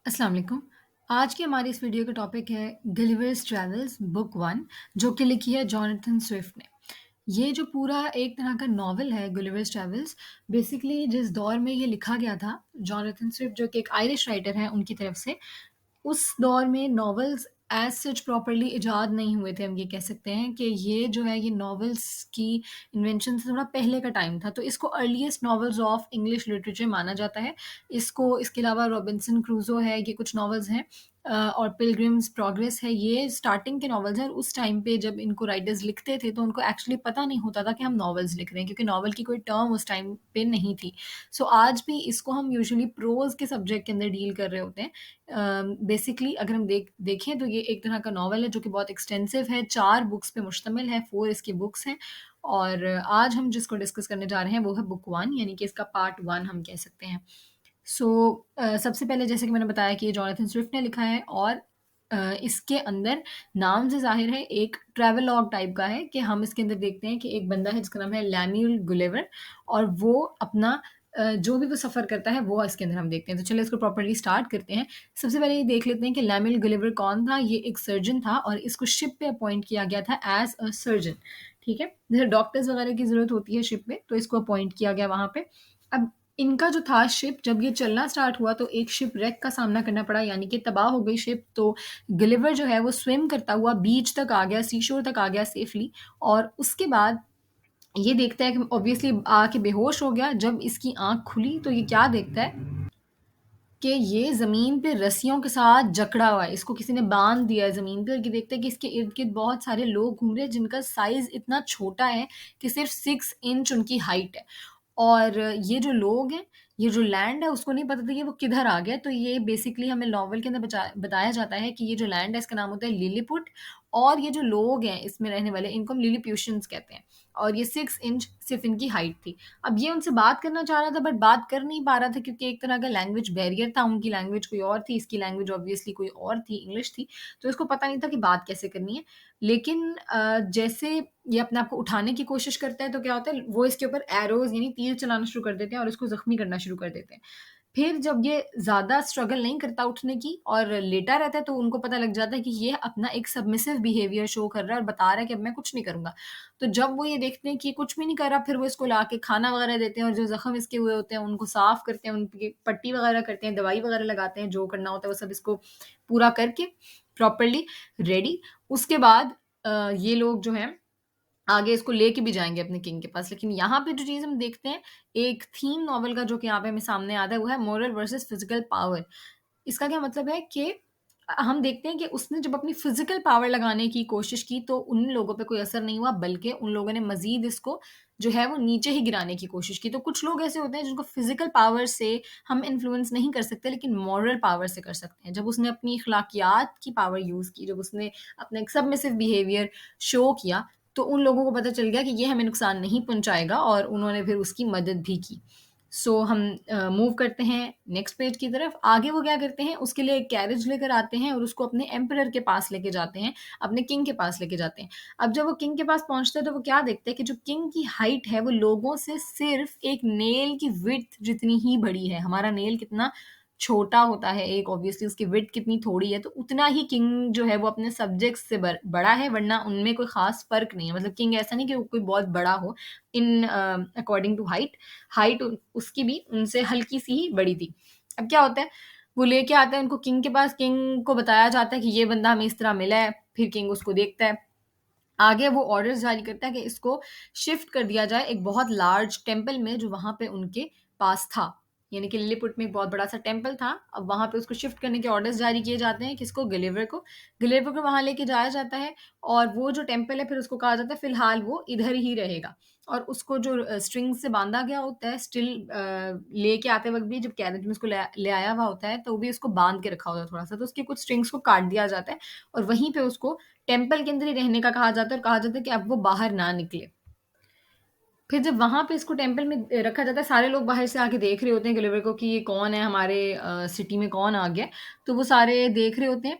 अस्सलाम वालेकुम। आज की हमारी इस वीडियो का टॉपिक है गलिवर्स ट्रैवल्स बुक 1 जो कि लिखी है जॉनथन स्विफ्ट ने। ये जो पूरा एक तरह का नॉवल है गलिवर्स ट्रैवल्स, बेसिकली जिस दौर में ये लिखा गया था, जॉनथन स्विफ्ट जो कि एक आयरिश राइटर हैं उनकी तरफ से, उस दौर में नॉवेल्स एज़ सच प्रॉपर्ली इजाद नहीं हुए थे। हम ये कह सकते हैं कि ये जो है ये नॉवेल्स की इन्वेंशन से थोड़ा पहले का टाइम था, तो इसको earliest novels of English literature माना जाता है। इसको इसके अलावा रॉबिन्सन क्रूज़ो है, ये कुछ नॉवेल्स हैं और पिलग्रिम्स प्रोग्रेस है, ये स्टार्टिंग के नॉवेल्स हैं और उस टाइम पे जब इनको राइटर्स लिखते थे तो उनको एक्चुअली पता नहीं होता था कि हम नॉवेल्स लिख रहे हैं, क्योंकि नॉवेल की कोई टर्म उस टाइम पे नहीं थी। सो आज भी इसको हम यूजुअली प्रोज़ के सब्जेक्ट के अंदर डील कर रहे होते हैं। बेसिकली अगर हम देखें तो ये एक तरह का नॉवल है जो कि बहुत एक्सटेंसिव है, 4 बुक्स पे मुश्तमिल है, 4 इसकी बुक्स हैं और आज हम जिसको डिस्कस करने जा रहे हैं वो है बुक 1, यानी कि इसका पार्ट 1 हम कह सकते हैं। सो सबसे पहले जैसे कि मैंने बताया कि ये जॉनथन स्विफ्ट ने लिखा है और इसके अंदर नाम से ज़ाहिर है एक ट्रैवलॉग टाइप का है कि हम इसके अंदर देखते हैं कि एक बंदा है जिसका नाम है लैम्यूल गुलिवर और वो अपना जो भी वो सफ़र करता है वो इसके अंदर हम देखते हैं। तो चलिए इसको प्रॉपर्ली स्टार्ट करते हैं। सबसे पहले ये देख लेते हैं कि लैम्यूल गुलिवर कौन था। ये एक सर्जन था और इसको शिप पे अपॉइंट किया गया था एज़ अ सर्जन, ठीक है? जैसे डॉक्टर्स वगैरह की ज़रूरत होती है शिप में, तो इसको अपॉइंट किया गया वहाँ पे। अब इनका जो था शिप, जब ये चलना स्टार्ट हुआ तो एक शिप wreck का सामना करना पड़ा, यानी कि तबाह हो गई शिप। तो गुलिवर जो है वो स्विम करता हुआ बीच तक आ गया, सी शोर तक आ गया सेफली और उसके बाद ये देखता है कि ऑब्वियसली आके बेहोश हो गया। जब इसकी आँख खुली तो ये क्या देखता है कि ये ज़मीन पे रस्सियों के साथ जकड़ा हुआ है, इसको किसी ने बाँध दिया है ज़मीन पे और ये देखता है कि इसके इर्द-गिर्द बहुत सारे लोग घूम रहे हैं जिनका साइज़ इतना छोटा है कि सिर्फ़ 6 इंच उनकी हाइट है। और ये जो लोग हैं, ये जो लैंड है उसको नहीं पता था कि वो किधर आ गया। तो ये बेसिकली हमें नॉवल के अंदर बताया जाता है कि ये जो लैंड है इसका नाम होता है लिलीपुट और ये जो लोग हैं इसमें रहने वाले इनको हम लिलीप्यूशियंस कहते हैं और ये 6 इंच सिर्फ़ इनकी हाइट थी। अब ये उनसे बात करना चाह रहा था बट बात कर नहीं पा रहा था क्योंकि एक तरह का लैंग्वेज बैरियर था, उनकी लैंग्वेज कोई और थी, इसकी लैंग्वेज ऑब्वियसली कोई और थी, इंग्लिश थी, तो इसको पता नहीं था कि बात कैसे करनी है। लेकिन जैसे ये अपने आप को उठाने की कोशिश करता है तो क्या होता है, वो इसके ऊपर एरोज़ यानी तीर चलाना शुरू कर देते हैं और इसको ज़ख्मी करना शुरू कर देते हैं। फिर जब ये ज़्यादा स्ट्रगल नहीं करता उठने की और लेटा रहता है तो उनको पता लग जाता है कि ये अपना एक सबमिसिव बिहेवियर शो कर रहा है और बता रहा है कि अब मैं कुछ नहीं करूँगा। तो जब वो ये देखते हैं कि ये कुछ भी नहीं कर रहा, फिर वो इसको लाके खाना वगैरह देते हैं और जो ज़ख्म इसके हुए होते हैं उनको साफ़ करते हैं, उनकी पट्टी वगैरह करते हैं, दवाई वगैरह लगाते हैं, जो करना होता है वो सब इसको पूरा करके प्रॉपर्ली रेडी। उसके बाद ये लोग जो हैं आगे इसको लेके भी जाएँगे अपने किंग के पास। लेकिन यहाँ पे जो चीज़ हम देखते हैं, एक थीम नॉवल का जो कि यहाँ पे हमें सामने आता है, वो है मोरल वर्सेस फिज़िकल पावर। इसका क्या मतलब है कि हम देखते हैं कि उसने जब अपनी फिज़िकल पावर लगाने की कोशिश की, तो उन लोगों पे कोई असर नहीं हुआ, बल्कि उन लोगों ने मज़ीद इसको जो है वो नीचे ही गिराने की कोशिश की। तो कुछ लोग ऐसे होते हैं जिनको फिज़िकल पावर से हम इन्फ्लुएंस नहीं कर सकते, लेकिन मॉरल पावर से कर सकते हैं। जब उसने अपनी अखलाकियात की पावर यूज़ की, जब उसने अपना एक सबमिसिव बिहेवियर शो किया, तो उन लोगों को पता चल गया कि ये हमें नुकसान नहीं पहुँचाएगा और उन्होंने फिर उसकी मदद भी की। सो हम मूव करते हैं नेक्स्ट पेज की तरफ। आगे वो क्या करते हैं, उसके लिए एक कैरेज लेकर आते हैं और उसको अपने एम्परर के पास लेके जाते हैं, अपने किंग के पास लेके जाते हैं। अब जब वो किंग के पास पहुँचते हैं तो वो क्या देखते हैं कि जो किंग की हाइट है वो लोगों से सिर्फ़ एक नेल की विड्थ जितनी ही बड़ी है। हमारा नेल कितना छोटा होता है, एक ऑब्वियसली उसकी विड्थ कितनी थोड़ी है, तो उतना ही किंग जो है वो अपने सब्जेक्ट्स से बड़ा है, वरना उनमें कोई ख़ास फ़र्क नहीं है। मतलब किंग ऐसा नहीं कि वो कोई बहुत बड़ा हो in according to height. Height उसकी भी उनसे हल्की-सी ही बड़ी थी। अब क्या होता है, वो लेके आता है उनको किंग के पास, किंग को बताया जाता है कि ये बंदा हमें इस तरह मिला है, फिर किंग उसको देखता है। आगे वो ऑर्डर्स जारी करता है कि इसको शिफ्ट कर दिया जाए एक बहुत लार्ज टेम्पल में जो वहाँ पे उनके पास था। यानी कि लिलीपुट में एक बहुत बड़ा-सा टेम्पल था, अब वहाँ पे उसको शिफ्ट करने के ऑर्डर्स जारी किए जाते हैं किसको? गुलिवर को। गुलिवर को वहाँ लेके जाया जाता है और वो जो टेम्पल है फिर उसको कहा जाता है फिलहाल वो इधर ही रहेगा और उसको जो स्ट्रिंग से बाँधा गया होता है स्टिल लेके आते वक़्त भी जब कैरेज में उसको ले ले आया हुआ होता है तो भी उसको बाँध के रखा होता है थोड़ा-सा, तो उसकी कुछ स्ट्रिंग्स को काट दिया जाता है और वहीं पे उसको टेम्पल के अंदर ही रहने का कहा जाता है और कहा जाता है कि अब वो बाहर ना निकले। फिर जब वहाँ पे इसको टेम्पल में रखा जाता है, सारे लोग बाहर से आके देख रहे होते हैं गुलिवर को कि ये कौन है, हमारे सिटी में कौन आ गया है। तो वो सारे देख रहे होते हैं,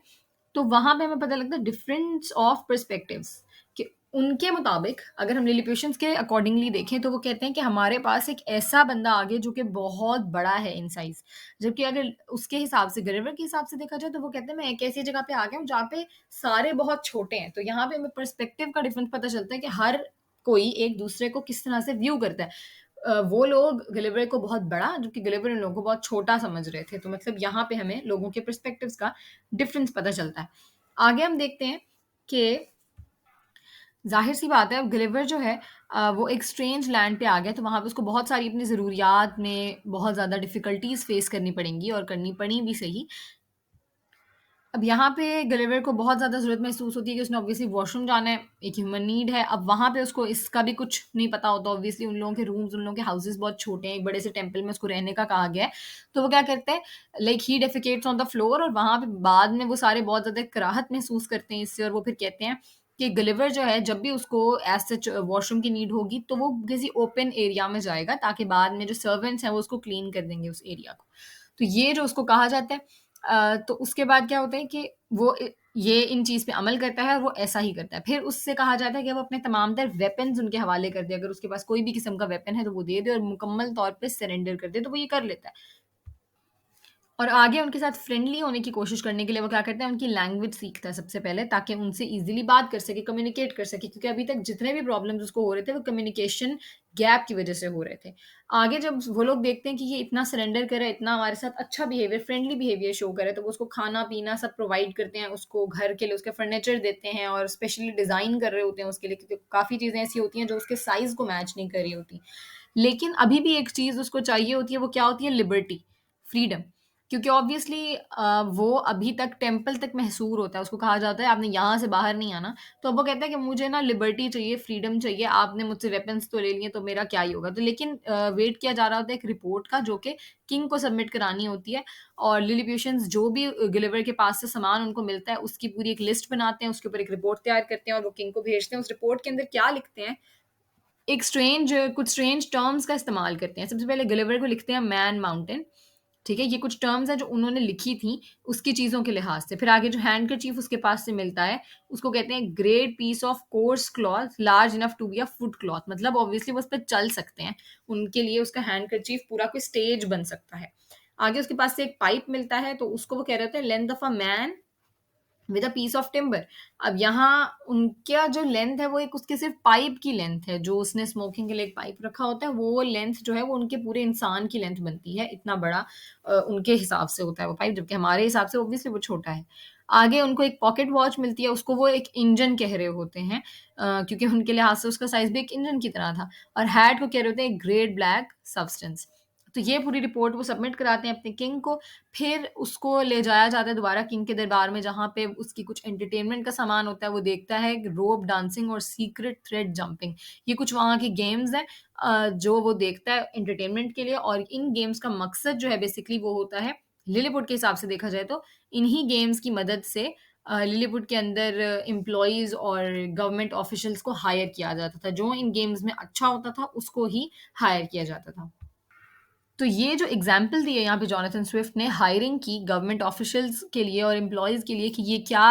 तो वहाँ पे हमें पता लगता है डिफरेंस ऑफ पर्सपेक्टिव्स कि उनके मुताबिक अगर हम लिलिपुशंस के अकॉर्डिंगली देखें तो वो कहते हैं कि हमारे पास एक ऐसा बंदा आ गया जो कि बहुत बड़ा है इन साइज। जबकि अगर उसके हिसाब से गलिवर के हिसाब से देखा जाए तो वो कहते हैं मैं एक ऐसी जगह पे आ गया हूँ जहाँ पे सारे बहुत छोटे हैं। तो यहाँ पे हमें पर्सपेक्टिव का डिफरेंस पता चलता है कि हर कोई एक दूसरे को किस तरह से व्यू करता है। वो लोग गलिवर को बहुत बड़ा जबकि गलिवर इन लोगों को बहुत छोटा समझ रहे थे। तो मतलब यहाँ पे हमें लोगों के पर्सपेक्टिव्स का डिफरेंस पता चलता है। आगे हम देखते हैं कि ज़ाहिर-सी बात है अब गलिवर जो है वो एक स्ट्रेंज लैंड पे आ गया तो वहाँ पे उसको बहुत सारी अपनी ज़रूरियात में बहुत ज़्यादा डिफ़िकल्टीज़ फ़ेस करनी पड़ेंगी और करनी पड़ी भी सही। अब यहाँ पे गलिवर को बहुत ज़्यादा ज़रूरत महसूस होती है कि उसने ऑब्वियसली वॉशरूम जाना है, एक ह्यूमन नीड है। अब वहाँ पे उसको इसका भी कुछ नहीं पता होता ऑब्वियसली उन लोगों के रूम्स, उन लोगों के हाउसेज़ बहुत छोटे हैं, एक बड़े से टेम्पल में उसको रहने का कहा गया है। तो वो क्या करते हैं like he defecates on the floor और वहाँ पे बाद में वो सारे बहुत ज़्यादा कराहत महसूस करते हैं इससे और वो फिर कहते हैं कि गलिवर जो है जब भी उसको एज़ सच वॉशरूम की नीड होगी तो वो किसी ओपन एरिया में जाएगा ताकि बाद में जो सर्वेंट्स हैं वो उसको क्लीन कर देंगे उस एरिया को। तो ये जो उसको कहा जाता है तो उसके बाद क्या होता है कि वो ये इन चीज़ पे अमल करता है और वो ऐसा ही करता है। फिर उससे कहा जाता है कि वो अपने तमाम तर वेपन्स उनके हवाले कर दे। अगर उसके पास कोई भी किस्म का वेपन है तो वो दे दे और मुकम्मल तौर पे सरेंडर कर दे, तो वो ये कर लेता है। और आगे उनके साथ फ्रेंडली होने की कोशिश करने के लिए वो क्या करता है, उनकी लैंग्वेज सीखता है सबसे पहले ताकि उनसे ईज़िली बात कर सके, कम्युनिकेट कर सके क्योंकि अभी तक जितने भी प्रॉब्लम्स उसको हो रहे थे, वो कम्युनिकेशन गैप की वज़ह से हो रहे थे। आगे जब वो लोग देखते हैं कि ये इतना सरेंडर कर रहा है, इतना हमारे साथ अच्छा बिहेवियर, फ्रेंडली बिहेवियर शो कर रहा है, तो वो उसको खाना-पीना सब प्रोवाइड करते हैं, उसको घर के लिए उसके फर्नीचर देते हैं और स्पेशली डिज़ाइन कर रहे होते हैं उसके लिए क्योंकि काफ़ी चीज़ें ऐसी होती हैं जो उसके साइज़ को मैच नहीं कर रही होती। लेकिन अभी भी एक चीज़ उसको चाहिए होती है, वो क्या होती है? Liberty, freedom. क्योंकि ऑब्वियसली वो अभी तक टेम्पल तक महसूर होता है, उसको कहा जाता है आपने यहाँ से बाहर नहीं आना। तो अब वो कहता है कि मुझे ना लिबर्टी चाहिए, फ्रीडम चाहिए, आपने मुझसे वेपन्स तो ले लिए तो मेरा क्या ही होगा? तो लेकिन वेट किया जा रहा होता है एक रिपोर्ट का जो कि किंग को सबमिट करानी होती है और लिलिपुशंस जो भी गिलिवर के पास से सामान उनको मिलता है उसकी पूरी एक लिस्ट बनाते हैं, उसके ऊपर एक रिपोर्ट तैयार करते हैं और वो किंग को भेजते हैं। उस रिपोर्ट के अंदर क्या लिखते हैं एक कुछ स्ट्रेंज टर्म्स का इस्तेमाल करते हैं। सबसे पहले गिलिवर को लिखते हैं मैन माउंटेन, ठीक है? ये कुछ टर्म्स हैं जो उन्होंने लिखी थी, उसकी चीज़ों के लिहाज़ से। फिर आगे जो हैंडकरचीफ उसके पास से मिलता है, उसको कहते हैं great piece of coarse cloth large enough to be a foot cloth मतलब ऑब्वियसली वो उस पे चल सकते हैं। उनके लिए उसका हैंडकरचीफ पूरा कोई स्टेज बन सकता है। आगे उसके पास से एक पाइप मिलता है, तो उसको वो कह रहे होते हैं length of a man with a piece of timber. अब यहाँ उनका जो लेंथ है वो एक उसके सिर्फ पाइप की लेंथ है जो उसने स्मोकिंग के लिए एक पाइप रखा होता है वो लेंथ जो है वो उनके पूरे इंसान की लेंथ बनती है इतना बड़ा उनके हिसाब से होता है वो पाइप जबकि हमारे हिसाब से ऑब्वियसली वो छोटा है। आगे उनको एक पॉकेट वॉच मिलती है उसको वो एक इंजन कह रहे होते हैं क्योंकि उनके लिहाज से उसका साइज भी एक इंजन की तरह था और हैट को कह रहे होते हैं ग्रेट ब्लैक सब्सटेंस। तो ये पूरी रिपोर्ट वो सबमिट कराते हैं अपने किंग को। फिर उसको ले जाया जाता है दोबारा किंग के दरबार में जहाँ पे उसकी कुछ एंटरटेनमेंट का सामान होता है। वो देखता है रोप डांसिंग और सीक्रेट थ्रेड जंपिंग। ये कुछ वहाँ के गेम्स हैं जो वो देखता है एंटरटेनमेंट के लिए और इन गेम्स का मकसद जो है बेसिकली वो होता है लिलीपुट के हिसाब से देखा जाए तो इन्हीं गेम्स की मदद से लिलीपुट के अंदर एम्प्लॉइज़ और गवर्नमेंट ऑफिशियल्स को हायर किया जाता था। जो इन गेम्स में अच्छा होता था उसको ही हायर किया जाता था। तो ये जो एग्ज़ाम्पल दी है यहाँ पे जॉनथन स्विफ्ट ने हायरिंग की गवर्नमेंट ऑफ़िशियल्स के लिए और एम्प्लॉइज़ के लिए कि ये क्या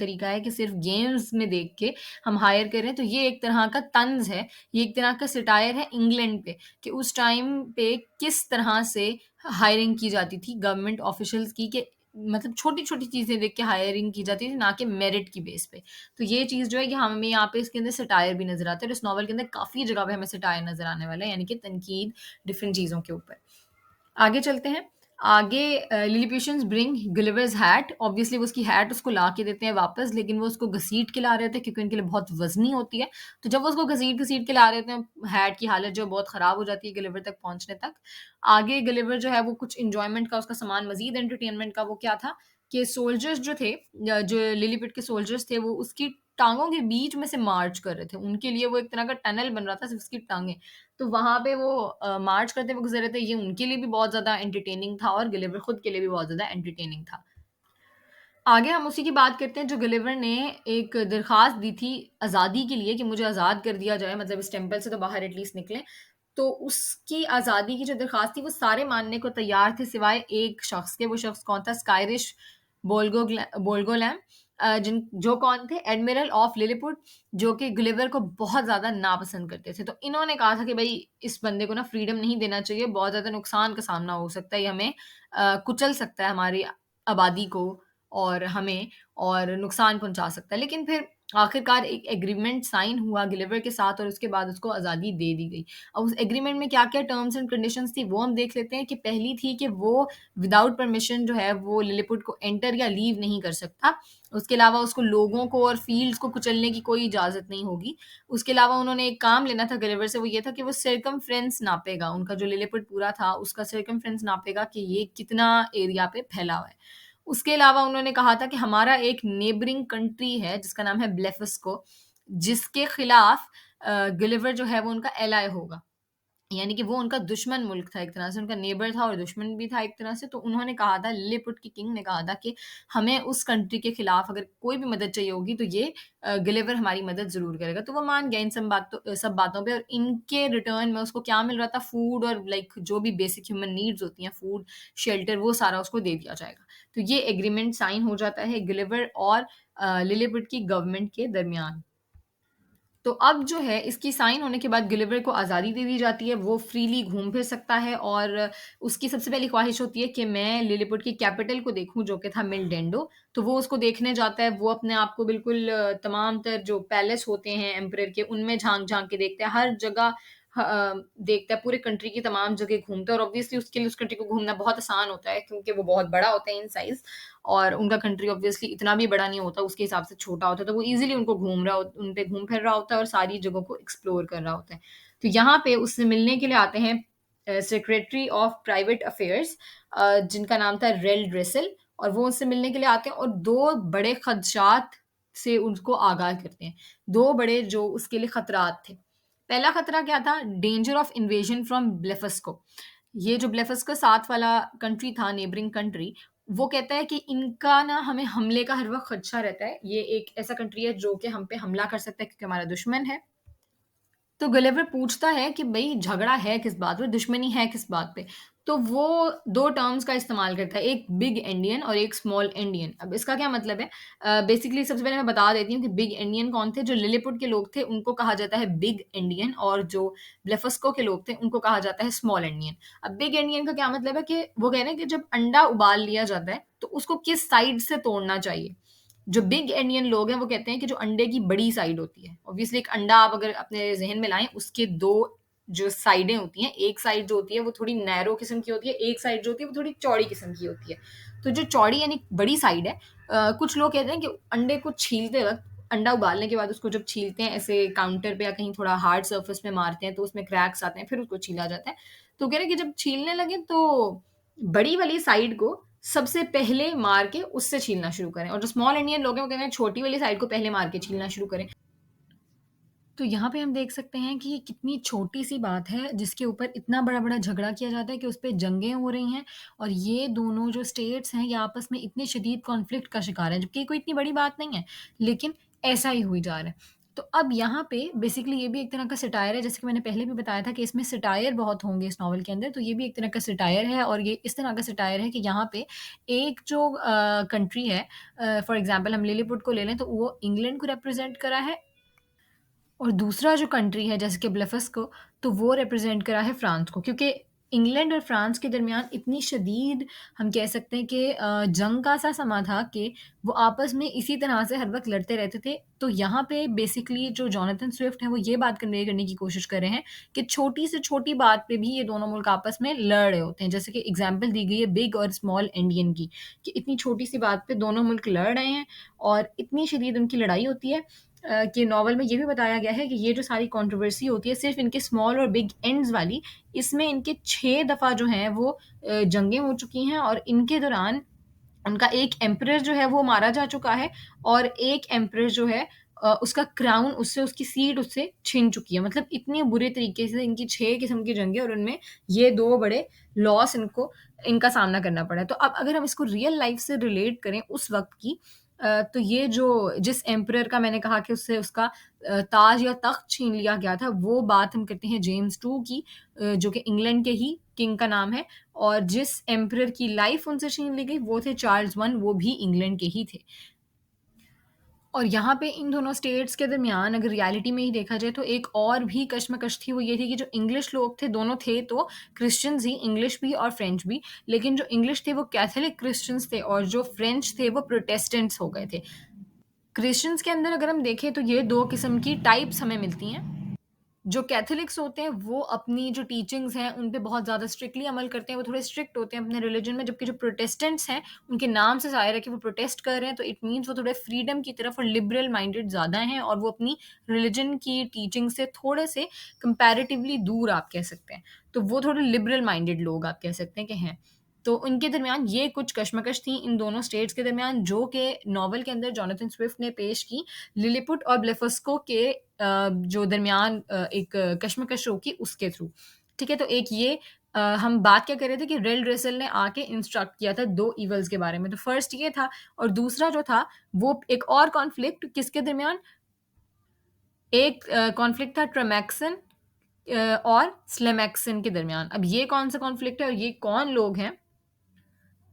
तरीका है कि सिर्फ़ गेम्स में देख के हम हायर कर रहे हैं, तो ये एक तरह का तंज़ है, ये एक तरह का सटायर है इंग्लैंड पे कि उस टाइम पे किस तरह से हायरिंग की जाती थी गवर्नमेंट ऑफ़िशियल्स की कि मतलब छोटी-छोटी चीज़ें देख के हायरिंग की जाती थी, ना कि मेरिट की बेस पे। तो ये चीज़ जो है कि हमें यहाँ पे इसके अंदर सटायर भी नज़र आता है और इस नॉवल के अंदर काफ़ी जगह पे हमें सटायर नज़र आने वाला है, यानी कि तनकीद डिफरेंट चीज़ों के ऊपर। आगे चलते हैं। आगे लिलिपुशंस ब्रिंग गुलिवर्स हैट ऑब्वियसली वो उसकी हैट उसको ला के देते हैं वापस लेकिन वो उसको घसीट के ला रहे होते हैं क्योंकि उनके लिए बहुत वज़नी होती है। तो जब वो उसको घसीट-घसीट के ला रहे होते हैं, हैट की हालत जो है बहुत ख़राब हो जाती है गुलिवर तक पहुँचने तक। आगे गुलिवर जो है वो कुछ एन्जॉयमेंट का उसका सामान मज़ीद एंटरटेनमेंट का वो क्या था कि सोल्जर्स जो थे जो लिलीपुट के सोल्जर्स थे वो उसकी टाँगों के बीच में से मार्च कर रहे थे। उनके लिए वो एक तरह का टनल बन रहा था सिर्फ़ उसकी टाँगें। तो वहाँ पे वो मार्च करते हुए गुज़र रहे थे, ये उनके लिए भी बहुत ज़्यादा एंटरटेनिंग था और गिलिवर खुद के लिए भी बहुत ज़्यादा एंटरटेनिंग था। आगे हम उसी की बात करते हैं जो गिलिवर ने एक दरख़्वास्त दी थी आज़ादी के लिए कि मुझे आज़ाद कर दिया जाए मतलब इस टेम्पल से तो बाहर एटलीस्ट निकलें। तो उसकी आज़ादी की जो दरख़्वास्त थी वो सारे मानने को तैयार थे सिवाय एक शख़्स के, वो शख़्स कौन था? स्कायरिश बोल्गोलैम, जिन जो कौन थे? एडमिरल ऑफ लिलीपुट, जो कि गुलिवर को बहुत ज़्यादा नापसंद करते थे। तो इन्होंने कहा था कि भई इस बंदे को ना फ्रीडम नहीं देना चाहिए, बहुत ज़्यादा नुकसान का सामना हो सकता है, ये हमें कुचल सकता है, हमारी आबादी को और हमें, और नुकसान पहुँचा सकता है। लेकिन फिर आखिरकार एक एग्रीमेंट साइन हुआ गिलिवर के साथ और उसके बाद उसको आज़ादी दे दी गई। अब उस एग्रीमेंट में क्या-क्या टर्म्स एंड कंडीशंस थी वो हम देख लेते हैं कि पहली थी कि वो विदाउट परमिशन जो है वो लिलीपुट को एंटर या लीव नहीं कर सकता। उसके अलावा उसको लोगों को और फील्ड्स को कुचलने की कोई इजाज़त नहीं होगी। उसके अलावा उन्होंने एक काम लेना था गलिवर से, वो ये था कि वो सर्कमफ्रेंस नापेगा, उनका जो लिलीपुट पूरा था उसका सर्कमफ्रेंस नापेगा कि ये कितना एरिया पे फैला हुआ है। उसके अलावा उन्होंने कहा था कि हमारा एक नेबरिंग कंट्री है जिसका नाम है ब्लेफस्को, जिसके खिलाफ गिलिवर जो है वो उनका एलाय होगा। यानी कि वो उनका दुश्मन मुल्क था एक तरह से, उनका नेबर था और दुश्मन भी था एक तरह से। तो उन्होंने कहा था, लिलीपुट की किंग ने कहा था कि हमें उस कंट्री के खिलाफ अगर कोई भी मदद चाहिए होगी तो ये गिलिवर हमारी मदद ज़रूर करेगा। तो वो मान गया इन सब बातों पे, और इनके रिटर्न में उसको क्या मिल रहा था? फूड और लाइक जो भी बेसिक ह्यूमन नीड्स होती हैं, फूड, शेल्टर, वो सारा उसको दे दिया जाएगा। तो ये एग्रीमेंट साइन हो जाता है गिलिवर और लिलीपुट की गवर्नमेंट के दरमियान। तो अब जो है इसकी साइन होने के बाद गिलिवर को आज़ादी दे दी जाती है, वो फ्रीली घूम फिर सकता है, और उसकी सबसे पहली ख्वाहिश होती है कि मैं लिलीपुट की कैपिटल को देखूँ जो कि था मिलडेंडो। तो वो उसको देखने जाता है, वो अपने आप को बिल्कुल तमाम तर जो पैलेस होते हैं एम्परर के उनमें झाँक-झाँक के देखता है, हर जगह देखता है, पूरे कंट्री की तमाम जगह घूमता है, और ऑब्वियसली उसके लिए उस कंट्री को घूमना बहुत आसान होता है क्योंकि वो बहुत बड़ा होता है इन साइज़, और उनका कंट्री ऑब्वियसली इतना भी बड़ा नहीं होता, उसके हिसाब से छोटा होता है, तो वो ईज़िली उनको घूम रहा हो उन पे घूम फिर रहा होता है और सारी जगहों को एक्सप्लोर कर रहा होता है। तो यहाँ पे उससे मिलने के लिए आते हैं सेक्रेटरी ऑफ प्राइवेट अफेयर्स, जिनका नाम था रेल ड्रेसल, और वो उससे मिलने के लिए आते हैं और 2 बड़े खदशात से उसको आगाह करते हैं। 2 बड़े जो उसके लिए खतरात थे। पहला खतरा क्या था? Danger of invasion from Blefuscu. ये जो ब्लेफस्को साथ वाला कंट्री था, नेबरिंग कंट्री, वो कहता है कि इनका ना हमें हमले का हर वक़्त खदशा रहता है। ये एक ऐसा कंट्री है जो कि हम पे हमला कर सकता है क्योंकि हमारा दुश्मन है। तो गलिवर पूछता है कि भई झगड़ा है किस बात पे, दुश्मनी है किस बात पे? तो वो 2 टर्म्स का इस्तेमाल करता है, एक बिग एंडियन और एक स्मॉल एंडियन। अब इसका क्या मतलब है? बेसिकली सबसे पहले मैं बता देती हूँ कि बिग एंडियन कौन थे? जो लिलीपुट के लोग थे उनको कहा जाता है बिग एंडियन, और जो ब्लेफस्को के लोग थे उनको कहा जाता है स्मॉल एंडियन। अब बिग एंडियन का क्या मतलब है कि वो कह रहे हैं कि जब अंडा उबाल लिया जाता है तो उसको किस साइड से तोड़ना चाहिए? जो बिग एंडियन लोग हैं वो कहते हैं कि जो अंडे की बड़ी साइड होती है, ऑब्वियसली एक अंडा आप अगर अपने ज़हन में लाएँ, उसके 2 जो साइडें होती हैं, एक साइड जो होती है वो थोड़ी नैरो किस्म की होती है, एक साइड जो होती है वो थोड़ी चौड़ी किस्म की होती है। तो जो चौड़ी यानी बड़ी साइड है, कुछ लोग कहते हैं कि अंडे को छीलते वक़्त, अंडा उबालने के बाद उसको जब छीलते हैं ऐसे काउंटर पे या कहीं थोड़ा हार्ड सरफेस पे मारते हैं तो उसमें क्रैक्स आते हैं, फिर उसको छीला जाता है। तो कह रहे हैं कि जब छीलने लगे तो बड़ी वाली साइड को सबसे पहले मार के उससे छीलना शुरू करें, और जो स्मॉल इंडियन लोग हैं वो कहते हैं छोटी वाली साइड को पहले मार के छीलना शुरू करें। तो यहाँ पे हम देख सकते हैं कि ये कितनी छोटी-सी बात है जिसके ऊपर इतना बड़ा-बड़ा झगड़ा किया जाता है कि उस पे जंगें हो रही हैं, और ये दोनों जो स्टेट्स हैं ये आपस में इतने शदीद कॉन्फ्लिक्ट का शिकार हैं, जबकि ये कोई इतनी बड़ी बात नहीं है, लेकिन ऐसा ही हुई जा रहा है। तो अब यहाँ पे बेसिकली ये भी एक तरह का सटायर है, जैसे कि मैंने पहले भी बताया था कि इसमें सटायर बहुत होंगे इस नॉवल के अंदर, तो ये भी एक तरह का सटायर है, और ये इस तरह का सटायर है कि यहाँ पे एक जो कंट्री है, फॉर एग्ज़ाम्पल हम लिलीपुट को ले लें तो वो इंग्लैंड को रिप्रेज़ेंट करा है, और दूसरा जो कंट्री है जैसे कि ब्लेफस्को, तो वो रिप्रेज़ेंट करा है फ्रांस को, क्योंकि इंग्लैंड और फ्रांस के दरमियान इतनी शदीद, हम कह सकते हैं कि जंग का सा समा था कि वो आपस में इसी तरह से हर वक़्त लड़ते रहते थे। तो यहाँ पे बेसिकली जो जोनाथन स्विफ्ट हैं वो ये बात कन्वे करने की कोशिश कर रहे हैं कि छोटी से छोटी बात पे भी ये दोनों मुल्क आपस में लड़ रहे होते हैं। जैसे कि एग्ज़ाम्पल दी गई है बिग और स्मॉल एंडियन की, कि इतनी छोटी-सी बात पे दोनों मुल्क लड़ रहे हैं और इतनी शदीद उनकी लड़ाई होती है, कि नॉवल में ये भी बताया गया है कि ये जो सारी कंट्रोवर्सी होती है सिर्फ़ इनके स्मॉल और बिग एंड्स वाली, इसमें इनके 6 दफ़ा जो हैं वो जंगें हो चुकी हैं, और इनके दौरान उनका एक एम्परर जो है वो मारा जा चुका है, और एक एम्परर जो है उसका क्राउन उससे, उसकी सीट उससे छिन चुकी है। मतलब इतने बुरे तरीके से इनकी 6 किस्म की जंगें, और उनमें ये 2 बड़े लॉस इनको इनका सामना करना पड़ा है। तो अब अगर हम इसको रियल लाइफ़ से रिलेट करें उस वक़्त की, तो ये जो जिस एम्परर का मैंने कहा कि उससे उसका ताज या तख्त छीन लिया गया था, वो बात हम करते हैं जेम्स टू की, जो कि इंग्लैंड के ही किंग का नाम है। और जिस एम्परर की लाइफ उनसे छीन ली गई वो थे चार्ल्स वन, वो भी इंग्लैंड के ही थे। और यहाँ पे इन दोनों स्टेट्स के दरमियान अगर रियलिटी में ही देखा जाए तो एक और भी कशमकश थी, वो ये थी कि जो इंग्लिश लोग थे, दोनों थे तो क्रिश्चियंस ही, इंग्लिश भी और फ्रेंच भी, लेकिन जो इंग्लिश थे वो कैथोलिक क्रिश्चियंस थे और जो फ्रेंच थे वो प्रोटेस्टेंट्स हो गए थे। क्रिश्चियंस के अंदर अगर हम देखें तो ये 2 किस्म की टाइप्स हमें मिलती हैं। जो कैथोलिक्स होते हैं वो अपनी जो टीचिंग्स हैं उन पे बहुत ज़्यादा स्ट्रिक्टली अमल करते हैं, वो थोड़े स्ट्रिक्ट होते हैं अपने रिलीजन में, जबकि जो प्रोटेस्टेंट्स हैं उनके नाम से ज़ाहिर है कि वो प्रोटेस्ट कर रहे हैं, तो इट मीन्स वो थोड़े फ्रीडम की तरफ और लिबरल माइंडेड ज़्यादा हैं और वो अपनी रिलीजन की टीचिंग से थोड़े से कंपैरेटिवली दूर आप कह सकते हैं। तो वो थोड़े लिबरल माइंडेड लोग आप कह सकते हैं कि हैं। तो उनके दरमियान ये कुछ कशमकश थी इन दोनों स्टेट्स के दरमियान, जो कि नॉवल के अंदर जोनाथन स्विफ्ट ने पेश की लिलिपुट और ब्लेफस्को के जो दरमियान एक कशमकश होगी उसके थ्रू। ठीक है, तो एक ये हम बात क्या कर रहे थे कि रेल रेसल ने आके इंस्ट्रक्ट किया था 2 इवल्स के बारे में, तो फर्स्ट ये था। और दूसरा जो था वो एक और कॉन्फ्लिक्ट किसके दरमियान, एक कॉन्फ्लिक्ट था ट्रमैक्सन और स्लेमैक्सन के दरमियान। अब ये कौन सा कॉन्फ्लिक्ट है और ये कौन लोग हैं?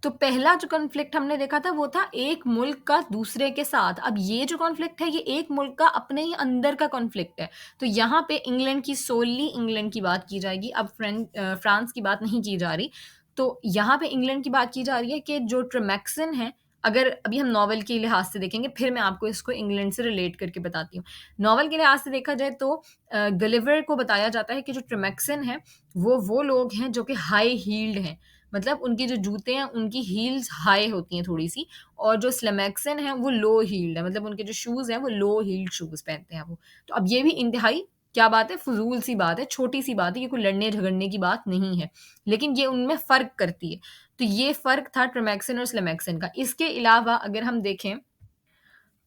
तो पहला जो कॉन्फ्लिक्ट हमने देखा था वो था एक मुल्क का दूसरे के साथ। अब ये जो कॉन्फ्लिक्ट है ये एक मुल्क का अपने ही अंदर का कॉन्फ्लिक्ट है। तो यहाँ पे इंग्लैंड की, सोली इंग्लैंड की बात की जाएगी, अब फ्रांस की बात नहीं की जा रही। तो यहाँ पे इंग्लैंड की बात की जा रही है कि जो ट्रमैक्सन है, अगर अभी हम नॉवल के लिहाज से देखेंगे फिर मैं आपको इसको इंग्लैंड से रिलेट करके बताती हूँ। नॉवल के लिहाज से देखा जाए तो गलिवर को बताया जाता है कि जो ट्रमैक्सन है वो लोग हैं जो कि हाई हील्ड हैं, मतलब उनके जो जूते हैं उनकी हील्स हाई होती हैं थोड़ी-सी। और जो स्लेमैक्सन हैं वो लो हील्ड है, मतलब उनके जो शूज़ हैं वो लो हील्ड शूज़ पहनते हैं वो। तो अब ये भी इंतहाई क्या बात है, फ़ुज़ूल सी बात है, छोटी-सी बात है, ये कोई लड़ने-झगड़ने की बात नहीं है। लेकिन ये उनमें फ़र्क करती है। तो ये फ़र्क था ट्रमैक्सन और स्लेमैक्सन का। इसके अलावा अगर हम देखें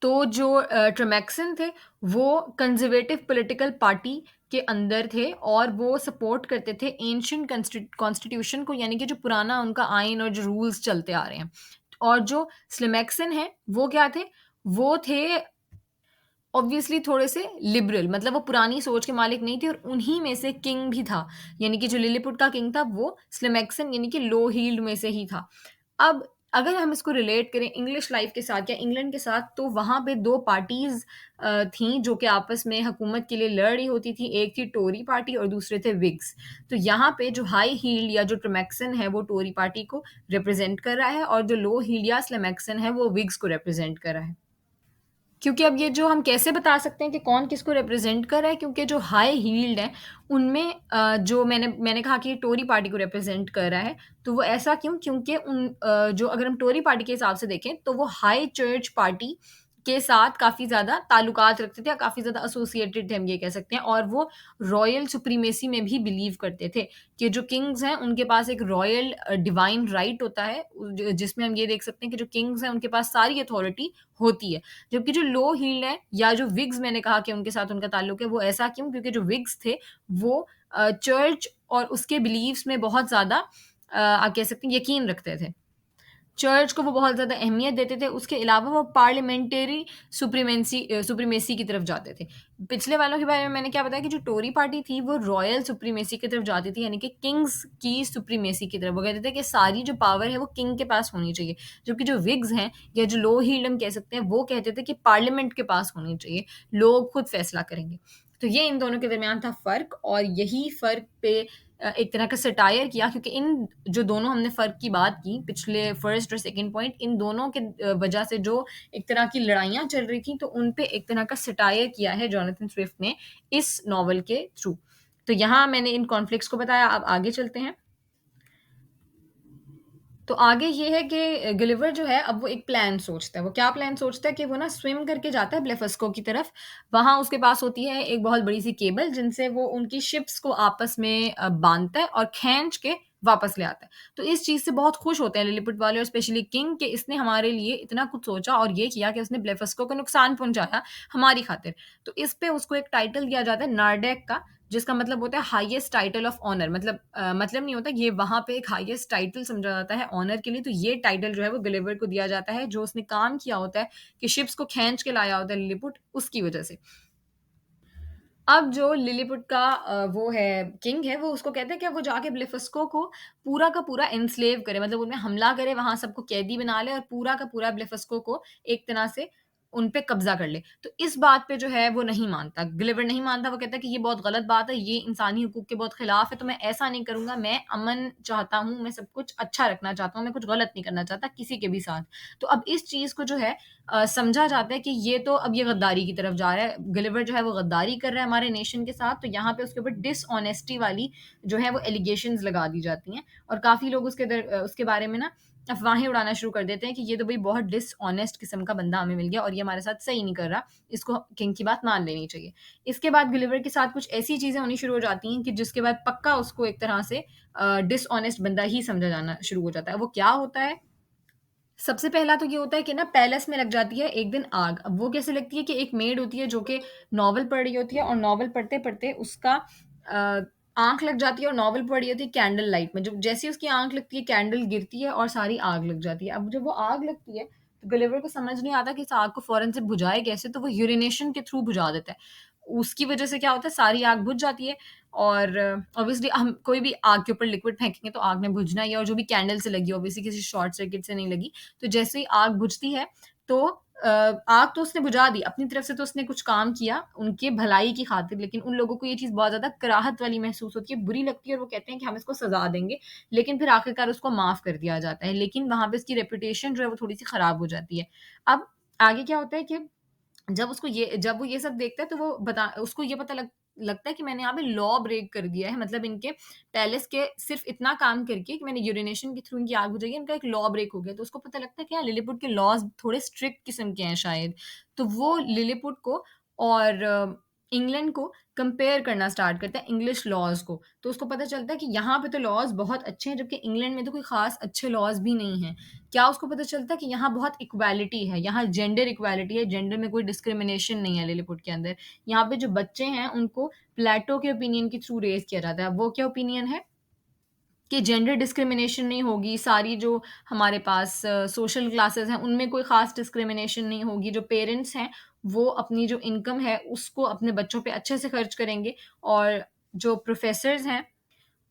तो जो ट्रमैक्सन थे वो कंज़र्वेटिव पॉलिटिकल पार्टी के अंदर थे और वो सपोर्ट करते थे एंशिएंट कॉन्स्टिट्यूशन को, यानी कि जो पुराना उनका आइन और जो रूल्स चलते आ रहे हैं। और जो स्लेमैक्सन हैं वो क्या थे? वो थे ऑब्वियसली थोड़े से लिबरल, मतलब वो पुरानी सोच के मालिक नहीं थे और उन्हीं में से किंग भी था। यानी कि जो लिलिपुट का किंग था वो स्लेमैक्सन यानी कि लो हील्ड में से ही था। अब अगर हम इसको रिलेट करें इंग्लिश लाइफ के साथ या इंग्लैंड के साथ, तो वहाँ पे 2 पार्टीज़ थीं जो कि आपस में हुकूमत के लिए लड़ रही होती थी। एक थी टोरी पार्टी और दूसरे थे व्हिग्स। तो यहाँ पे जो हाई हील्ड या जो ट्रमैक्सन है वो टोरी पार्टी को रिप्रेज़ेंट कर रहा है और जो लो हील्ड या स्लेमैक्सन है वो व्हिग्स को रिप्रेज़ेंट कर रहा है। क्योंकि अब ये जो हम कैसे बता सकते हैं कि कौन किसको रिप्रेज़ेंट कर रहा है, क्योंकि जो हाई हील्ड है उनमें जो मैंने कहा कि टोरी पार्टी को रिप्रेज़ेंट कर रहा है। तो वो ऐसा क्यों? क्योंकि जो अगर हम टोरी पार्टी के हिसाब से देखें तो वो हाई चर्च पार्टी के साथ काफ़ी ज़्यादा ताल्लुकात रखते थे या काफ़ी ज़्यादा एसोसिएटेड थे, हम ये कह सकते हैं। और वो रॉयल सुप्रीमेसी में भी बिलीव करते थे कि जो किंग्स हैं उनके पास एक रॉयल डिवाइन राइट होता है, जिसमें हम ये देख सकते हैं कि जो किंग्स हैं उनके पास सारी अथॉरिटी होती है। जबकि जो लो हील्ड है या जो विग्स मैंने कहा कि उनके साथ उनका ताल्लुक है, वो ऐसा क्यों? क्योंकि जो विग्स थे वो चर्च और उसके बिलीव्स में बहुत ज़्यादा आप कह सकते हैं यकीन रखते थे। चर्च को वो बहुत ज़्यादा अहमियत देते थे, उसके अलावा वो पार्लियामेंट्री सुप्रीमेसी की तरफ जाते थे। पिछले वालों के बारे में मैंने क्या बताया कि जो टोरी पार्टी थी वो रॉयल सुप्रीमेसी की तरफ जाती थी, यानी कि किंग्स की सुप्रीमेसी की तरफ। वो कहते थे कि सारी जो पावर है वो किंग के पास होनी चाहिए। जबकि जो विग्स हैं या जो लो हील्ड हम कह सकते हैं, वो कहते थे कि पार्लियामेंट के पास होनी चाहिए, लोग खुद फैसला करेंगे। तो ये इन दोनों के दरमियान था फ़र्क और यही फ़र्क पे एक तरह का सटायर किया, क्योंकि इन जो दोनों हमने फ़र्क की बात की पिछले फर्स्ट और सेकंड पॉइंट, इन दोनों के वजह से जो एक तरह की लड़ाइयाँ चल रही थी तो उन पे एक तरह का सटायर किया है जोनाथन स्विफ्ट ने इस नॉवल के थ्रू। तो यहाँ मैंने इन कॉन्फ्लिक्ट्स को बताया, अब आगे चलते हैं। तो आगे ये है कि गिलिवर जो है अब वो एक प्लान सोचता है। वो क्या प्लान सोचता है कि वो ना स्विम करके जाता है ब्लेफस्को की तरफ। वहाँ उसके पास होती है एक बहुत बड़ी-सी केबल जिनसे वो उनकी शिप्स को आपस में बाँधता है और खींच के वापस ले आता है। तो इस चीज़ से बहुत खुश होते हैं लिलीपुट वाले और स्पेशली किंग कि इसने हमारे लिए इतना कुछ सोचा और ये किया कि उसने ब्लेफस्को को नुकसान पहुँचाया हमारी खातिर। तो इस पे उसको एक टाइटल दिया जाता है नार्डेक का, जिसका मतलब होता है हाईएस्ट टाइटल ऑफ ऑनर। मतलब मतलब नहीं होता, ये वहाँ पे एक हाईएस्ट टाइटल समझा जाता है ऑनर के लिए। तो ये टाइटल जो है वो गुलिवर को दिया जाता है, जो उसने काम किया होता है कि शिप्स को खींच के लाया होता है लिलीपुट, उसकी वजह से। अब जो लिलीपुट का वो है किंग है, वो उसको कहते हैं कि वो जाके ब्लेफस्को को पूरा का पूरा एनस्लेव करे, मतलब उनमें हमला करे, वहाँ सबको कैदी बना ले और पूरा का पूरा ब्लेफस्को को एक तरह से उन पे कब्ज़ा कर ले। तो इस बात पे जो है वो नहीं मानता, गिलिवर नहीं मानता, वो कहता है कि ये बहुत गलत बात है, ये इंसानी हकूक के बहुत खिलाफ है, तो मैं ऐसा नहीं करूँगा, मैं अमन चाहता हूँ, मैं सब कुछ अच्छा रखना चाहता हूँ, मैं कुछ गलत नहीं करना चाहता किसी के भी साथ। तो अब इस चीज़ को जो है समझा जाता है कि ये तो अब ये गद्दारी की तरफ जा रहा है। गिलिवर जो है वो गद्दारी कर रहा है हमारे नेशन के साथ, तो यहाँ पे उसके ऊपर डिसऑनेस्टी वाली जो है वो एलिगेशंस लगा दी जाती हैं और काफ़ी लोग उसके बारे में ना अफ़वाहें उड़ाना शुरू कर देते हैं कि ये तो भई बहुत डिसऑनेस्ट किस्म का बंदा हमें मिल गया और ये हमारे साथ सही नहीं कर रहा, इसको किंग की बात मान लेनी चाहिए। इसके बाद गिलिवर के साथ कुछ ऐसी चीज़ें होनी शुरू हो जाती हैं कि जिसके बाद पक्का उसको एक तरह से डिसऑनेस्ट बंदा ही समझा जाना शुरू हो जाता है। वो क्या होता है? सबसे पहला तो ये होता है कि ना पैलेस में लग जाती है एक दिन आग। अब वो कैसे लगती है कि एक मेड होती है जो कि नॉवल पढ़ रही होती है और नॉवल पढ़ते-पढ़ते उसका अ, आँख लग जाती है और नॉवल पढ़ रही होती है कैंडल लाइट में। जब जैसे ही उसकी आँख लगती है कैंडल गिरती है और सारी आग लग जाती है। अब जब वो आग लगती है तो गलिवर को समझ नहीं आता कि इस आग को फ़ौरन से बुझाए कैसे, तो वो यूरेनेशन के थ्रू बुझा देता है। उसकी वज़ह से क्या होता है, सारी आग बुझ जाती है और ऑब्वियसली हम कोई भी आग के ऊपर लिक्विड फेंकेंगे तो आग ने बुझना ही है और जो भी कैंडल से लगी है, ऑब्वियसली किसी शॉर्ट सर्किट से नहीं लगी। तो जैसे ही आग बुझती है तो अ, आग तो उसने बुझा दी, अपनी तरफ से तो उसने कुछ काम किया उनके भलाई की खातिर, लेकिन उन लोगों को ये चीज़ बहुत ज़्यादा कराहत वाली महसूस होती है, बुरी लगती है और वो कहते हैं कि हम इसको सज़ा देंगे। लेकिन फिर आखिरकार उसको माफ़ कर दिया जाता है, लेकिन वहाँ पे उसकी रेपुटेशन जो है वो थोड़ी-सी खराब हो जाती है। अब आगे क्या होता है कि जब वो ये सब देखता है तो वो बता उसको ये पता लगता है कि मैंने यहाँ पे लॉ ब्रेक कर दिया है, मतलब इनके पैलेस के सिर्फ़ इतना काम करके कि मैंने यूरेनेशन के थ्रू इनकी आग बुझाई है, इनका एक लॉ ब्रेक हो गया। तो उसको पता लगता है कि हाँ, लिलीपुट के लॉज़ थोड़े स्ट्रिक्ट किस्म के हैं शायद। तो वो लिलीपुट को और इंग्लैंड को कंपेयर करना स्टार्ट करता है, इंग्लिश लॉज़ को। तो उसको पता चलता है कि यहाँ पे तो लॉज़ बहुत अच्छे हैं, जबकि इंग्लैंड में तो कोई ख़ास अच्छे लॉज़ भी नहीं हैं। क्या उसको पता चलता है कि यहाँ बहुत इक्वालिटी है, यहाँ जेंडर इक्वालिटी है, जेंडर में कोई डिस्क्रिमिनेशन नहीं है लिलीपुट के अंदर। यहाँ पे जो बच्चे हैं उनको प्लेटो के ओपिनियन के थ्रू रेज़ किया जाता है। वो क्या ओपिनियन है? कि जेंडर डिस्क्रिमिनेशन नहीं होगी, सारी जो हमारे पास सोशल क्लासेस हैं, उनमें कोई ख़ास डिस्क्रिमिनेशन नहीं होगी। जो पेरेंट्स हैं, वो अपनी जो इनकम है, उसको अपने बच्चों पे अच्छे से खर्च करेंगे और जो प्रोफ़ेसर्स हैं,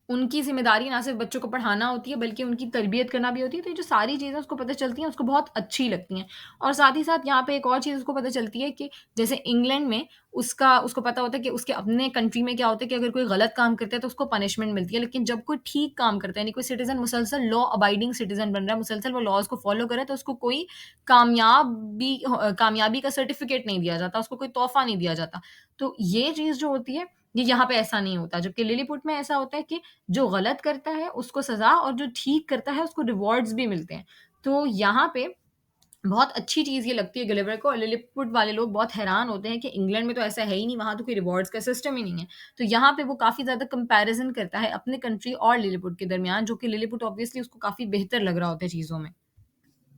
उनकी ज़िम्मेदारी ना सिर्फ़ बच्चों को पढ़ाना होती है, बल्कि उनकी तरबियत करना भी होती है। तो ये जो सारी चीज़ें उसको पता चलती हैं, उसको बहुत अच्छी लगती हैं। और साथ ही साथ यहाँ पे एक और चीज़ उसको पता चलती है कि जैसे इंग्लैंड में उसको पता होता है कि उसके अपने कंट्री में क्या होता है कि अगर कोई गलत काम करता है, तो उसको पनिशमेंट मिलती है। लेकिन जब कोई ठीक काम करता है, यानी कोई सिटिज़न मुसलसल लॉ अबाइडिंग सिटिज़न बन रहा है, मुसलसल वो लॉज़ को फ़ॉलो कर रहा है, तो उसको कोई कामयाबी का सर्टिफ़िकेट नहीं दिया जाता, उसको कोई तोहफ़ा नहीं दिया जाता। तो ये चीज़ जो होती है, ये यहाँ पे ऐसा नहीं होता। जबकि लिलीपुट में ऐसा होता है कि जो गलत करता है उसको सज़ा और जो ठीक करता है उसको रिवॉर्ड्स भी मिलते हैं। तो यहाँ पे बहुत अच्छी चीज़ ये लगती है गिलिवर को और लिलीपुट वाले लोग बहुत हैरान होते हैं कि इंग्लैंड में तो ऐसा है ही नहीं, वहाँ तो कोई रिवॉर्ड्स का सिस्टम ही नहीं है। तो यहाँ पे वो काफ़ी ज़्यादा कंपैरिज़न करता है अपने कंट्री और लिलीपुट के दरमियान, जो कि लिलीपुट ऑब्वियसली उसको काफ़ी बेहतर लग रहा होता है चीज़ों में।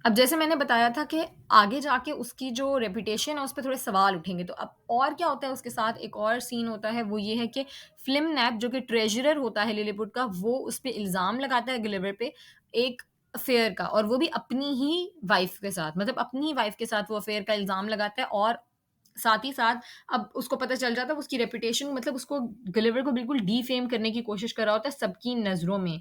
अब जैसे मैंने बताया था कि आगे जाके उसकी जो रेपुटेशन है, उस पे थोड़े सवाल उठेंगे। तो अब और क्या होता है उसके साथ, एक और सीन होता है, वो ये है कि फ़्लिमनैप जो कि ट्रेज़रर होता है लिलीपुट का, वो उस पे इल्ज़ाम लगाता है गिलिवर पे एक अफ़ेयर का, और वो भी अपनी ही वाइफ़ के साथ। मतलब अपनी ही वाइफ़ के साथ वो अफ़ेयर का इल्ज़ाम लगाता है और साथ ही साथ अब उसको पता चल जाता है उसकी रेपुटेशन, मतलब उसको गिलिवर को बिल्कुल डिफ़ेम करने की कोशिश कर रहा होता है सबकी नज़रों में।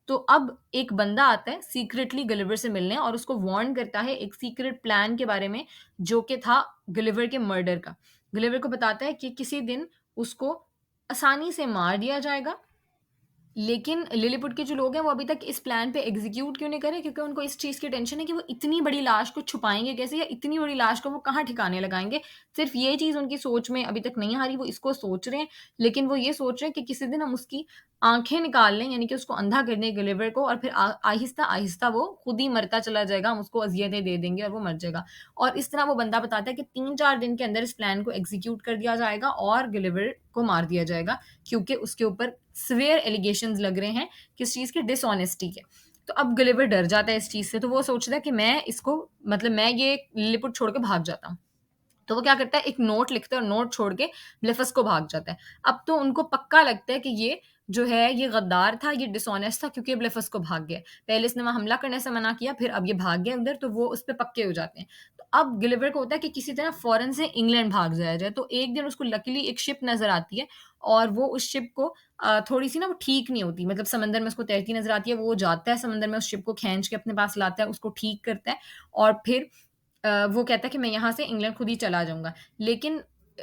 तो अब एक बंदा आता है सीक्रेटली गलिवर से मिलने और उसको वार्न करता है एक सीक्रेट प्लान के बारे में, जो कि था गलिवर के मर्डर का। गलिवर को बताता है कि किसी दिन उसको आसानी से मार दिया जाएगा, लेकिन लिलीपुट के जो लोग हैं वो अभी तक इस प्लान पे एग्ज़ीक्यूट क्यों नहीं कर रहे? क्योंकि उनको इस चीज़ की टेंशन है कि वो इतनी बड़ी लाश को छुपाएँगे कैसे, या इतनी बड़ी लाश को वो कहाँ ठिकाने लगाएँगे? सिर्फ़ ये चीज़ उनकी सोच में अभी तक नहीं आ रही, वो इसको सोच रहे हैं, लेकिन वो ये सोच रहे हैं कि किसी दिन हम उसकी आँखें निकाल लें, यानी कि उसको अंधा कर दें गिलिवर को, और फिर आहिस्ता-आहिस्ता वो खुद ही मरता चला जाएगा, हम उसको अज़ियतें दे देंगे और वो मर जाएगा। और इस तरह वो बंदा बताता है कि 3-4 दिन के अंदर इस प्लान को एग्ज़ीक्यूट कर दिया जाएगा और गिलिवर को मार दिया जाएगा क्योंकि उसके ऊपर सिवियर एलिगेशंस लग रहे हैं किस चीज़ के, डिसऑनेस्टी के। तो अब गलिवर डर जाता है इस चीज़ से, तो वो सोचता है कि मैं इसको मतलब मैं ये लिलिपुट छोड़ के भाग जाता हूँ। तो वो क्या करता है, एक नोट लिखता है और नोट छोड़ के ब्लेफस को भाग जाता है। अब तो उनको पक्का लगता है कि ये जो है ये गद्दार था, ये डिसऑनेस्ट था क्योंकि ये ब्लेफस को भाग गया। पहले इसने वहाँ हमला करने से मना किया, फिर अब ये भाग गया उधर, तो वो उस पे पक्के हो जाते हैं। तो अब गिलिवर को होता है कि किसी तरह फ़ौरन से इंग्लैंड भाग जाया जाए। तो एक दिन उसको लकीली एक शिप नज़र आती है और वो उस शिप को थोड़ी-सी ना वो ठीक नहीं होती, मतलब समंदर में उसको तैरती नज़र आती है। वो जाता है समंदर में, उस शिप को खींच के अपने पास लाता है, उसको ठीक करता है और फिर वो कहता है कि मैं यहाँ से इंग्लैंड खुद ही चला जाऊँगा। लेकिन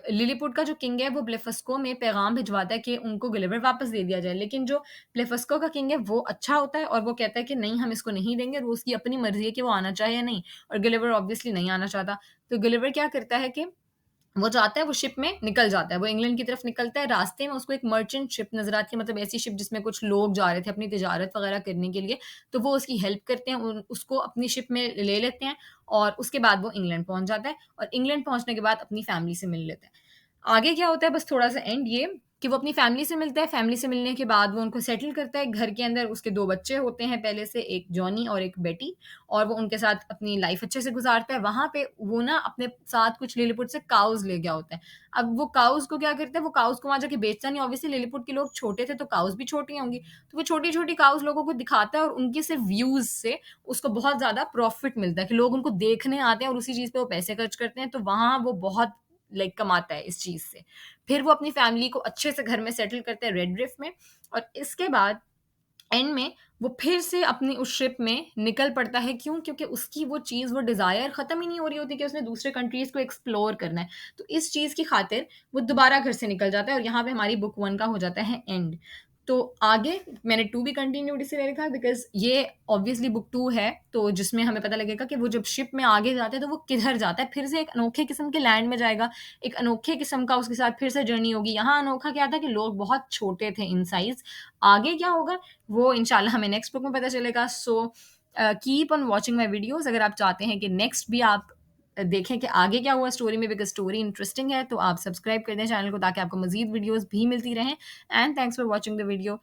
लिलीपुट का जो किंग है वो ब्लेफस्को में पैगाम भिजवाता है कि उनको गुलिवर वापस दे दिया जाए। लेकिन जो ब्लेफस्को का किंग है वो अच्छा होता है और वो कहता है कि नहीं, हम इसको नहीं देंगे, और वो उसकी अपनी मर्ज़ी है कि वो आना चाहे या नहीं। और गुलिवर ऑब्वियसली नहीं आना चाहता। तो गुलिवर क्या करता है कि वो जाता है, वो शिप में निकल जाता है, वो इंग्लैंड की तरफ निकलता है। रास्ते में उसको एक मर्चेंट शिप नज़र आती है, मतलब ऐसी शिप जिसमें कुछ लोग जा रहे थे अपनी तिजारत वगैरह करने के लिए। तो वो उसकी हेल्प करते हैं, उसको अपनी शिप में ले लेते हैं और उसके बाद वो इंग्लैंड पहुँच जाता है और इंग्लैंड पहुँचने के बाद अपनी फैमिली से मिल लेता है। आगे क्या होता है, बस थोड़ा-सा एंड ये कि वो अपनी फैमिली से मिलता है, फैमिली से मिलने के बाद वो उनको सेटल करता है घर के अंदर। उसके 2 बच्चे होते हैं पहले से, एक जॉनी और एक बेटी, और वो उनके साथ अपनी लाइफ़ अच्छे से गुज़ारता है। वहाँ पे वो ना अपने साथ कुछ लिलीपुट से काउज़ ले गया होता है। अब वो काउज़ को क्या करता है, वो काउज़ को वहाँ जाके बेचता नहीं, ऑब्वियसली लिलीपुट के लोग छोटे थे तो काउज़ भी छोटी होंगी। तो वो छोटी-छोटी काउज़ लोगों को दिखाता है और उनके सिर्फ़ व्यूज़ से उसको बहुत ज़्यादा प्रॉफ़िट मिलता है कि लोग उनको देखने आते हैं और उसी चीज़ पे वो पैसे खर्च करते हैं। तो वहाँ वो बहुत कमाता है इस चीज़ से। फिर वो अपनी फैमिली को अच्छे से घर में सेटल करते हैं रेडक्लिफ में, और इसके बाद एंड में वो फिर से अपनी उस शिप में निकल पड़ता है। क्यों? क्योंकि उसकी वो चीज़, वो डिज़ायर ख़त्म ही नहीं हो रही होती कि उसने दूसरे कंट्रीज़ को एक्सप्लोर करना है। तो इस चीज़ की खातिर वो दोबारा घर से निकल जाता है और यहाँ पे हमारी बुक 1 का हो जाता है एंड। तो आगे मैंने 2 भी कंटिन्यूड इसलिए लिखा बिकॉज़ ये ऑब्वियसली बुक 2 है, तो जिसमें हमें पता लगेगा कि वो जब शिप में आगे जाता है तो वो किधर जाता है, फिर से एक अनोखे किस्म के लैंड में जाएगा, एक अनोखे किस्म का उसके साथ फिर से जर्नी होगी। यहाँ अनोखा क्या था कि लोग बहुत छोटे थे इन साइज़। आगे क्या होगा वो इंशाल्लाह हमें नेक्स्ट बुक में पता चलेगा। So keep on watching my videos अगर आप चाहते हैं कि नेक्स्ट भी आप देखें कि आगे क्या हुआ स्टोरी में, बिकॉज़ स्टोरी इंटरेस्टिंग है, तो आप सब्सक्राइब कर दें चैनल को ताकि आपको मज़ीद वीडियोज़ भी मिलती रहें। And thanks for watching the video.